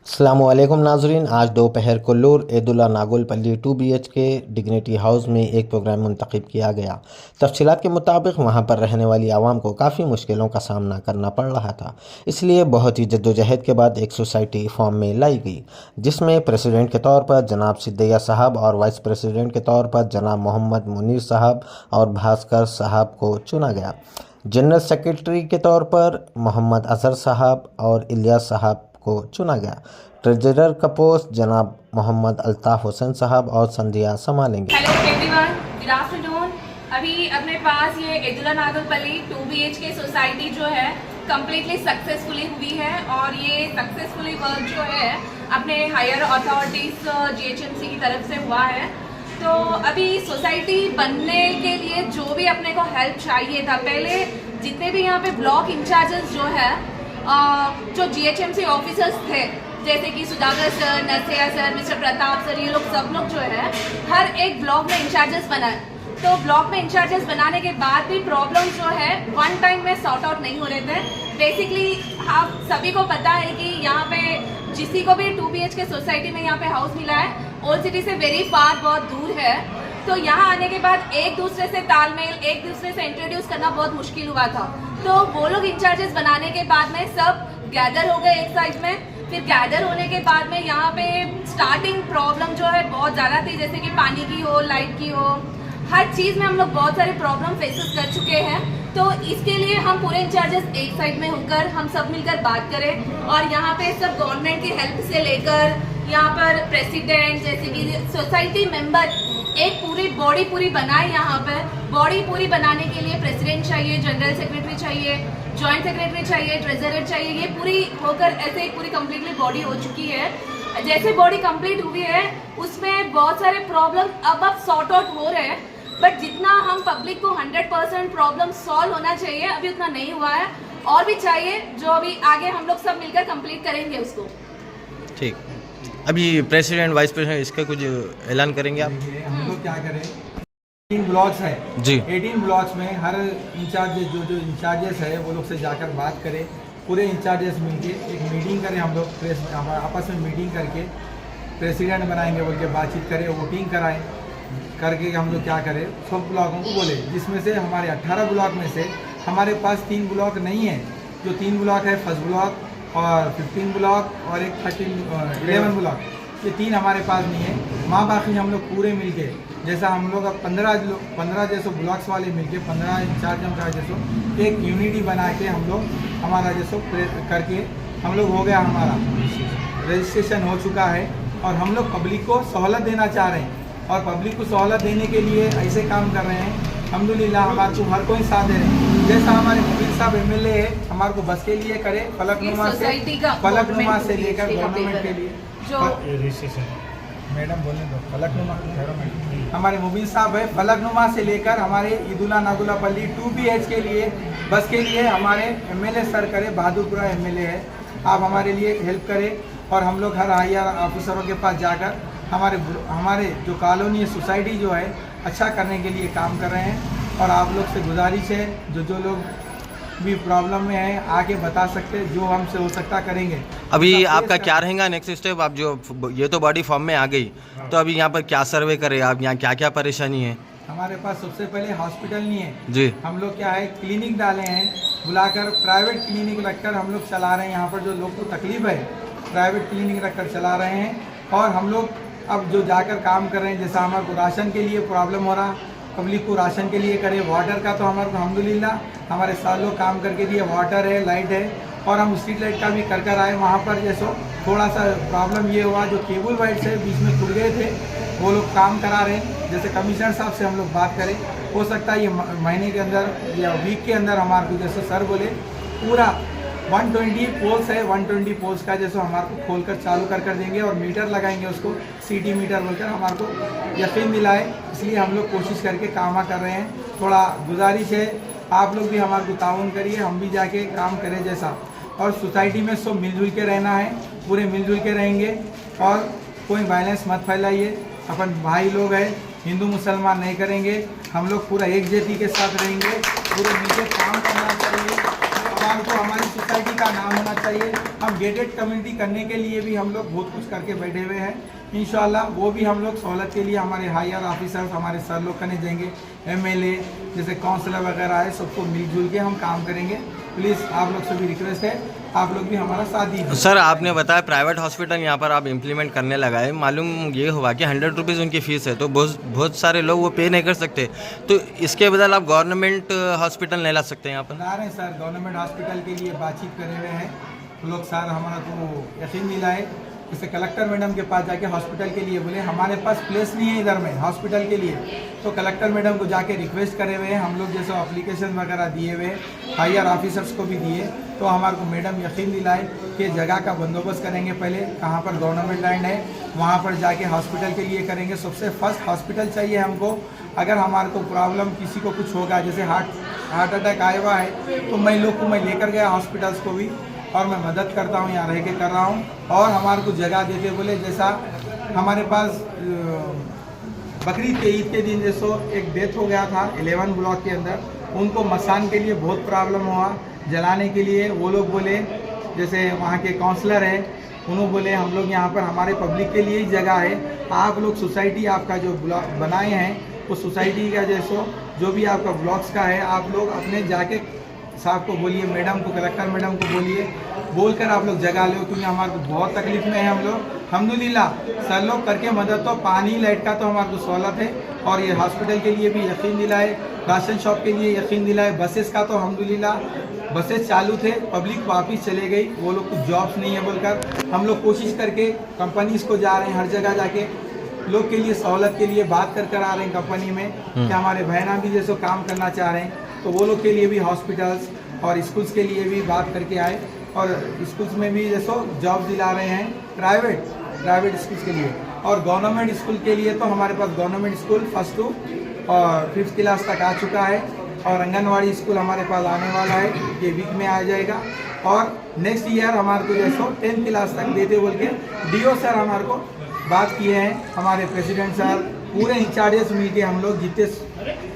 अस्सलामुअलैकुम नाज़रीन, आज दोपहर को लूर ईदुल्ला नागुलपल्ली 2 BHK डिग्निटी हाउस में एक प्रोग्राम मुंतखब किया गया। तफसीलात के मुताबिक वहां पर रहने वाली आवाम को काफ़ी मुश्किलों का सामना करना पड़ रहा था, इसलिए बहुत ही जद्दोजहद के बाद एक सोसाइटी फॉर्म में लाई गई, जिसमें प्रेसिडेंट के तौर पर जनाब सिद्दैया साहब और वाइस प्रेसिडेंट के तौर पर जनाब मोहम्मद मुनीर साहब और भास्कर साहब को चुना गया। जनरल सेक्रेटरी के तौर पर मोहम्मद अजहर साहब और इलियास साहब को चुना गया। ट्रेजरर का पोस्ट जनाब मोहम्मद अल्ताफ हुसैन साहब और संध्या संभालेंगे। Hello everyone, good afternoon. अभी अपने पास ये ईदुल्ला नागुलपल्ली 2 BHK सोसाइटी जो है कम्प्लीटली सक्सेसफुली हुई है और ये सक्सेसफुली वर्क जो है अपने हायर अथॉरिटीज GHMC की तरफ से हुआ है। तो अभी सोसाइटी बनने के लिए जो भी अपने को हेल्प चाहिए था, पहले जितने भी यहाँ पे ब्लॉक इंचार्जेस जो है जो GHMC ऑफिसर्स थे, जैसे कि Sudhakar sir, Narsiya sir, mister Pratap sir, ये लोग सब लोग जो है हर एक ब्लॉक में इंचार्जेस बनाए। तो ब्लॉक में इंचार्जेस बनाने के बाद भी प्रॉब्लम जो है वन टाइम में सॉर्ट आउट नहीं हो रहे थे। बेसिकली आप सभी को पता है कि यहाँ पे जिसी को भी 2 BHK सोसाइटी में यहाँ पे हाउस मिला है, ओल्ड सिटी से वेरी फार, बहुत दूर है। तो यहाँ आने के बाद एक दूसरे से तालमेल, एक दूसरे से इंट्रोड्यूस करना बहुत मुश्किल हुआ था। तो वो लोग इंचार्जेस बनाने के बाद में सब गैदर हो गए एक साइड में। फिर गैदर होने के बाद में यहाँ पे स्टार्टिंग प्रॉब्लम जो है बहुत ज़्यादा थी, जैसे कि पानी की हो, लाइट की हो, हर चीज़ में हम लोग बहुत सारे प्रॉब्लम फेसेस कर चुके हैं। तो इसके लिए हम पूरे इंचार्जेस एक साइड में होकर हम सब मिलकर बात करें और यहाँ पे सब गवर्नमेंट की हेल्प से लेकर यहाँ पर प्रेसिडेंट, जैसे कि सोसाइटी मेंबर, एक पूरी बॉडी पूरी बनाए। यहाँ पर बॉडी पूरी बनाने के लिए प्रेसिडेंट चाहिए, जनरल सेक्रेटरी चाहिए, जॉइंट सेक्रेटरी चाहिए, ट्रेजरर चाहिए। ये पूरी होकर ऐसे एक पूरी कम्प्लीटली बॉडी हो चुकी है। जैसे बॉडी कंप्लीट हुई है उसमें बहुत सारे प्रॉब्लम अब सॉर्ट आउट हो रहे हैं, बट जितना हम पब्लिक को 100% प्रॉब्लम सॉल्व होना चाहिए अभी उतना नहीं हुआ है, और भी चाहिए जो अभी आगे हम लोग सब मिलकर कंप्लीट करेंगे उसको। ठीक, अभी प्रेसिडेंट वाइस प्रेसिडेंट इसका कुछ ऐलान करेंगे आप? हम लोग क्या करें, 18 ब्लॉक्स है जी। 18 ब्लॉक्स में हर इंचार्ज जो इंचार्जेस है वो लोग से जाकर बात करें, पूरे इंचार्जेस मिलके एक मीटिंग करें। हम लोग आपस में मीटिंग करके प्रेसिडेंट बनाएंगे बोल के बातचीत करें, वोटिंग कराएं, करके हम लोग क्या करें, सब ब्लॉकों को बोले, जिसमें से हमारे 18 ब्लॉक में से हमारे पास 3 ब्लॉक नहीं है। जो 3 ब्लॉक है, फर्स्ट ब्लॉक और 15 ब्लॉक और एक 11 ब्लॉक, ये 3 हमारे पास नहीं है। माँ बाकी हम लोग पूरे मिलके, जैसा हम लोग अब 15 जैसे ब्लॉक्स वाले मिलके 15 इंचार्ज हम का जैसो एक यूनिटी बना के हम लोग हमारा जैसो करके हम लोग हो गया, हमारा रजिस्ट्रेशन हो चुका है और हम लोग पब्लिक को सहूलत देना चाह रहे हैं और पब्लिक को सहूलत देने के लिए ऐसे काम कर रहे हैं। अल्हम्दुलिल्लाह हमारे को हर कोई साथ दे रहे हैं। जैसा हमारे मुबीन साहब MLA है, हमारे को बस के लिए करे, फलकनुमा से लेकर गवर्नमेंट के लिए जो मैडम बोलने दो, फलकनुमा हमारे मुबीन साहब है, फलकनुमा से लेकर हमारे ईदुल्ला नागुलपल्ली 2 BH के लिए बस के लिए हमारे MLA सर करे, बहादुरपुरा MLA है, आप हमारे लिए हेल्प करें और हम लोग हर हायर ऑफिसरों के पास जाकर हमारे जो कॉलोनी सोसाइटी जो है अच्छा करने के लिए काम कर रहे हैं। और आप लोग से गुजारिश है, जो लोग भी प्रॉब्लम में है आके बता सकते, जो हमसे हो सकता करेंगे। अभी आपका क्या रहेगा नेक्स्ट स्टेप? आप जो ये तो बॉडी फॉर्म में आ गई, तो अभी यहाँ पर क्या सर्वे करें आप? यहाँ क्या क्या परेशानी है? हमारे पास सबसे पहले हॉस्पिटल नहीं है जी। हम लोग क्या है, क्लिनिक डाले हैं, बुलाकर प्राइवेट क्लिनिक रखकर हम लोग चला रहे हैं। यहाँ पर जो लोग को तकलीफ है प्राइवेट क्लिनिक रखकर चला रहे हैं। और हम लोग अब जो जाकर काम कर रहे हैं, जैसा हमारे को राशन के लिए प्रॉब्लम हो रहा, पब्लिक को राशन के लिए करें, वाटर का तो हमारे को अल्हम्दुलिल्लाह हमारे साथ लोग काम करके दिए, वाटर है, लाइट है, और हम स्ट्रीट लाइट का भी कर आए। वहाँ पर जैसो थोड़ा सा प्रॉब्लम ये हुआ, जो केबल वाइट से बीच में टूट गए थे, वो लोग काम करा रहे हैं। जैसे कमिश्नर साहब से हम लोग बात करें, हो सकता है ये महीने के अंदर या वीक के अंदर हमारे को, जैसे सर बोले, पूरा 120 पोल्स है, 120 पोल्स का जैसे हमारे को खोलकर चालू कर देंगे और मीटर लगाएंगे, उसको CT मीटर बोलकर हमारे को यकीन दिलाए। इसलिए हम लोग कोशिश करके काम कर रहे हैं। थोड़ा गुजारिश है, आप लोग भी हमारे को ताउन करिए, हम भी जाके काम करें जैसा। और सोसाइटी में सब मिलजुल के रहना है, पूरे मिलजुल के रहेंगे और कोई वायलेंस मत फैलाइए। अपन भाई लोग हैं, हिंदू मुसलमान नहीं करेंगे, हम लोग पूरा एकजुटता के साथ रहेंगे, पूरे मिलकर काम करना चाहिए। हमारे को हमारी सोसाइटी का नाम होना चाहिए। हम गेटेड कम्युनिटी करने के लिए भी हम लोग बहुत कुछ करके बैठे हुए हैं। इंशाल्लाह वो भी हम लोग सहूलत के लिए हमारे हायर ऑफिसर्स हमारे सर लोग करने जाएंगे, एमएलए जैसे काउंसलर वगैरह है, सबको मिलजुल के हम काम करेंगे। प्लीज़ आप लोग से भी रिक्वेस्ट है, आप लोग भी हमारा साथ दीजिए। सर आपने बताया प्राइवेट हॉस्पिटल यहाँ पर आप इम्प्लीमेंट करने लगा है, मालूम ये हुआ कि 100 रुपीज़ उनकी फ़ीस है, तो बहुत सारे लोग वो पे नहीं कर सकते, तो इसके बदल आप गवर्नमेंट हॉस्पिटल नहीं ला सकते यहाँ पर? ला रहे हैं सर, गवर्नमेंट हॉस्पिटल के लिए बातचीत करे हुए हैं लोग। सर हमारा को यकीन दिलाए, जैसे कलेक्टर मैडम के पास जाके हॉस्पिटल के लिए बोले हमारे पास प्लेस नहीं है इधर में हॉस्पिटल के लिए, तो कलेक्टर मैडम को जाके रिक्वेस्ट करे हुए हैं हम लोग, जैसे एप्लीकेशन वगैरह दिए हुए हायर ऑफिसर्स को भी दिए, तो हमारे को मैडम यकीन दिलाए कि जगह का बंदोबस्त करेंगे। पहले कहाँ पर गवर्नमेंट लैंड है वहाँ पर जाके हॉस्पिटल के लिए करेंगे। सबसे फर्स्ट हॉस्पिटल चाहिए हमको। अगर हमारे को प्रॉब्लम किसी को कुछ होगा, जैसे हार्ट अटैक आया हुआ है, तो मैं लोग को मैं लेकर गया हॉस्पिटल्स को भी, और मैं मदद करता हूँ, यहाँ रह के कर रहा हूँ। और हमारे को जगह देते बोले, जैसा हमारे पास बकरीद के ईद के दिन जैसो एक डेथ हो गया था 11 ब्लॉक के अंदर, उनको मसान के लिए बहुत प्रॉब्लम हुआ जलाने के लिए। वो लोग बोले, जैसे वहाँ के काउंसलर हैं, उन्होंने बोले हम लोग यहाँ पर हमारे पब्लिक के लिए ही जगह है, आप लोग सोसाइटी आपका जो ब्लॉक बनाए हैं उस सोसाइटी का जैसो जो भी आपका ब्लॉक्स का है, आप लोग अपने जाके साहब को बोलिए, मैडम को, कलेक्टर मैडम को बोलिए, बोलकर आप लोग जगह लो, क्योंकि हमारे को बहुत तकलीफ में है हम लोग। अल्हम्दुलिल्लाह सर लोग करके मदद, तो पानी लाइट का तो हमारे को सहूलत है, और ये हॉस्पिटल के लिए भी यकीन दिलाए, राशन शॉप के लिए यकीन दिलाए, बसेस का तो अल्हम्दुलिल्लाह बसेस चालू थे, पब्लिक वापस चले गई, वो लोग कुछ जॉब्स नहीं है बोलकर हम लोग कोशिश करके कंपनीज को जा रहे हैं, हर जगह जाके लोग के लिए सहूलत के लिए बात कर आ रहे हैं कंपनी में कि हमारे बहना भी जैसे काम करना चाह रहे हैं, तो वो लोग के लिए भी हॉस्पिटल्स और स्कूल्स के लिए भी बात करके आए, और स्कूल्स में भी जैसो जॉब दिला रहे हैं प्राइवेट स्कूल्स के लिए। और गवर्नमेंट स्कूल के लिए तो हमारे पास गवर्नमेंट स्कूल 1st to और 5th क्लास तक आ चुका है, और आंगनवाड़ी स्कूल हमारे पास आने वाला है, ये वीक में आ जाएगा। और नेक्स्ट ईयर हमारे को जैसो 10th क्लास तक देते बोल के DO सर हमारे को बात किए हैं, हमारे प्रेसिडेंट सर, पूरे इंचार्जेस मिलके हम लोग जितने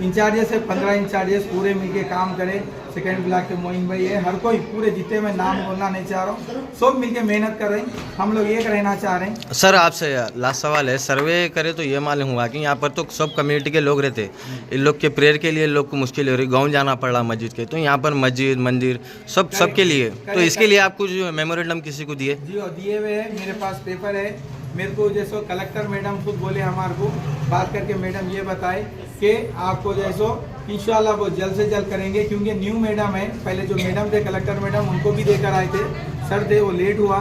इंचार्जेस है 15 इंचार्जेस पूरे मिलके काम करें। सेकेंड ब्लॉक के मोइन भाई है, हर कोई पूरे जितने में नाम बोलना नहीं चाह रहा हूँ, सब मिलके मेहनत कर रहे हैं, हम लोग एक रहना चाह रहे हैं। सर आपसे लास्ट सवाल है, सर्वे करे तो ये मालूम हुआ कि यहाँ पर तो सब कम्युनिटी के लोग रहते, इन लोग के प्रेयर के लिए लोग को मुश्किल हो रही, गाँव जाना पड़ रहा मस्जिद के, तो यहाँ पर मस्जिद मंदिर सबके लिए, तो इसके लिए आप कुछ मेमोरेंडम किसी को दिए? जी दिए हुए हैं, मेरे पास पेपर है। मेरे को जैसो कलेक्टर मैडम खुद बोले हमारे को बात करके, मैडम ये बताए कि आपको जैसो इंशाल्लाह वो जल्द से जल्द करेंगे, क्योंकि न्यू मैडम है, पहले जो मैडम थे कलेक्टर मैडम उनको भी देकर आए थे, सर थे वो लेट हुआ।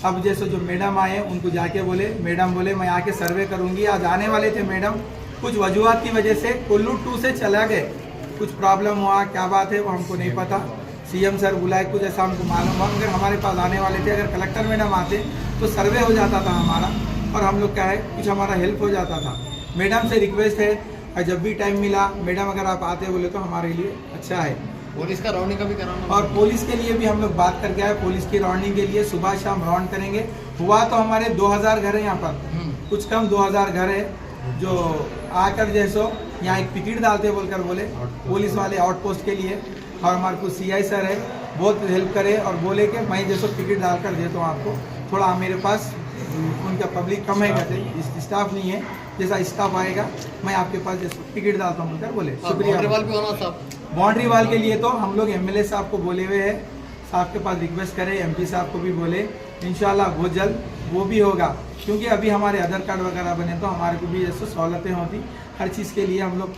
अब जैसे जो मैडम आए उनको जाके बोले, मैडम बोले मैं आके सर्वे करूँगी, आज आने वाले थे मैडम, कुछ वजूहत की वजह से कुल्लू 2 से चला गए, कुछ प्रॉब्लम हुआ, क्या बात है वो हमको नहीं पता, CM सर बुलाए, कुछ ऐसा हमको मालूम हुआ, मगर हमारे पास आने वाले थे। अगर कलेक्टर मैडम आते तो सर्वे हो जाता था हमारा, और हम लोग क्या है कुछ हमारा हेल्प हो जाता था। मैडम से रिक्वेस्ट है, और जब भी टाइम मिला मैडम अगर आप आते बोले तो हमारे लिए अच्छा है। पुलिस का राउंडिंग का भी कराना, और पुलिस के लिए भी हम लोग बात करके आए, पुलिस की राउंडिंग के लिए सुबह शाम राउंड करेंगे। हुआ तो हमारे 2000 घर है यहाँ पर, कुछ कम 2000 घर है, जो आकर जैसो यहाँ एक टिकट डालते बोलकर बोले पुलिस वाले आउटपोस्ट के लिए, और हमारे को CI सर है बहुत हेल्प करे, और बोले कि मैं जैसो टिकट डालकर देता हूँ आपको, थोड़ा मेरे पास उनका पब्लिक कम है, कहते स्टाफ नहीं है, जैसा स्टाफ आएगा मैं आपके पास जैसे टिकट डालता हूँ बोलकर बोले। शुक्रिया। बाउंड्री वाल के लिए तो हम लोग MLA साहब को बोले हुए हैं, साहब के पास रिक्वेस्ट करें, MP साहब को भी बोले, इंशाल्लाह बहुत जल्द वो भी होगा, क्योंकि अभी हमारे आधार कार्ड वगैरह बने तो हमारे को भी जैसे सहूलतें होती, हर चीज़ के लिए हम लोग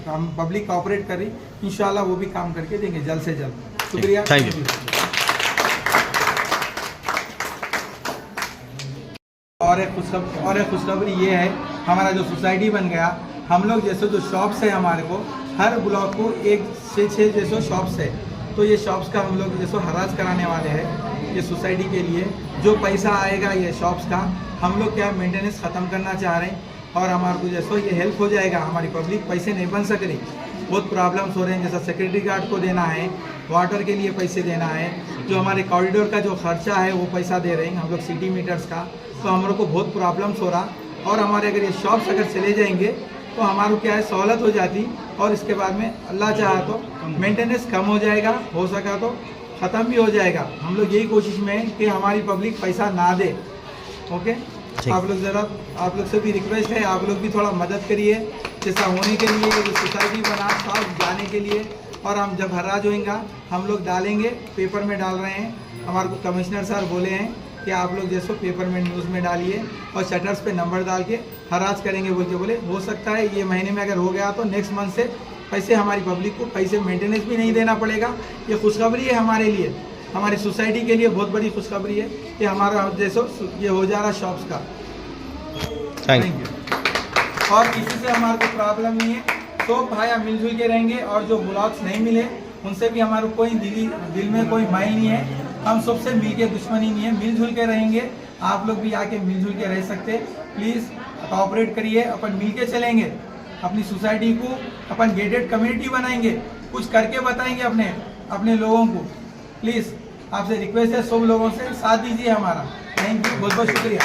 हम पब्लिक कोऑपरेट कर रही, इंशाल्लाह वो भी काम करके देंगे जल्द से जल्द। शुक्रिया, थैंक यू। और एक खुशखबरी ये है, हमारा जो सोसाइटी बन गया, हम लोग जैसे जो शॉप्स है हमारे को हर ब्लॉक को 1 से 6 जैसे शॉप्स है, तो ये शॉप्स का हम लोग जैसे हराज कराने वाले हैं ये सोसाइटी के लिए। जो पैसा आएगा ये शॉप्स का हम लोग क्या मेंटेनेंस ख़त्म करना चाह रहे हैं, और हमारे को जैसे ये हेल्प हो जाएगा, हमारी पब्लिक पैसे नहीं बन सक रही, बहुत प्रॉब्लम्स हो रहे हैं, जैसा सिक्योरिटी गार्ड को देना है, वाटर के लिए पैसे देना है, जो हमारे कॉरिडोर का जो खर्चा है वो पैसा दे रहे हैं हम लोग सिटी मीटर्स का, तो हम लोग को बहुत प्रॉब्लम्स हो रहा। और हमारे अगर ये शॉप्स अगर चले जाएंगे तो हमारे क्या है सहूलत हो जाती, और इसके बाद में अल्लाह चाहा तो मेंटेनेंस कम हो जाएगा, हो सका तो ख़त्म भी हो जाएगा। हम लोग यही कोशिश में हैं कि हमारी पब्लिक पैसा ना दे। ओके, आप लोग ज़रा, आप लोग से भी रिक्वेस्ट है, आप लोग भी थोड़ा मदद करिए जैसा होने के लिए, सोसाइटी बना साफ जाने के लिए। और हम जब हराज होएगा हम लोग डालेंगे, पेपर में डाल रहे हैं। हमारे को कमिश्नर सर बोले हैं कि आप लोग जैसो पेपर में न्यूज़ में डालिए और शटर्स पे नंबर डाल के हराज करेंगे बोल के बोले। हो सकता है ये महीने में अगर हो गया तो नेक्स्ट मंथ से पैसे हमारी पब्लिक को पैसे मेंटेनेंस भी नहीं देना पड़ेगा। ये खुशखबरी है हमारे लिए, हमारी सोसाइटी के लिए बहुत बड़ी खुशखबरी है कि हमारा जैसो ये हो जा रहा शॉप्स का। Thank you. और किसी से हमारे को प्रॉब्लम नहीं है, तो भाई मिलजुल के रहेंगे। और जो ब्लॉक्स नहीं मिले उनसे भी हमारे कोई दिल में कोई माइल नहीं है। हम सबसे मिल के दुश्मनी नहीं है, मिलजुल के रहेंगे। आप लोग भी आके मिलजुल के रह सकते। प्लीज़ कोऑपरेट करिए, अपन मिल के चलेंगे। अपनी सोसाइटी को अपन गेटेड कम्युनिटी बनाएंगे, कुछ करके बताएंगे अपने लोगों को। प्लीज़ आपसे रिक्वेस्ट है, सब लोगों से साथ दीजिए हमारा। थैंक यू, बहुत बहुत शुक्रिया।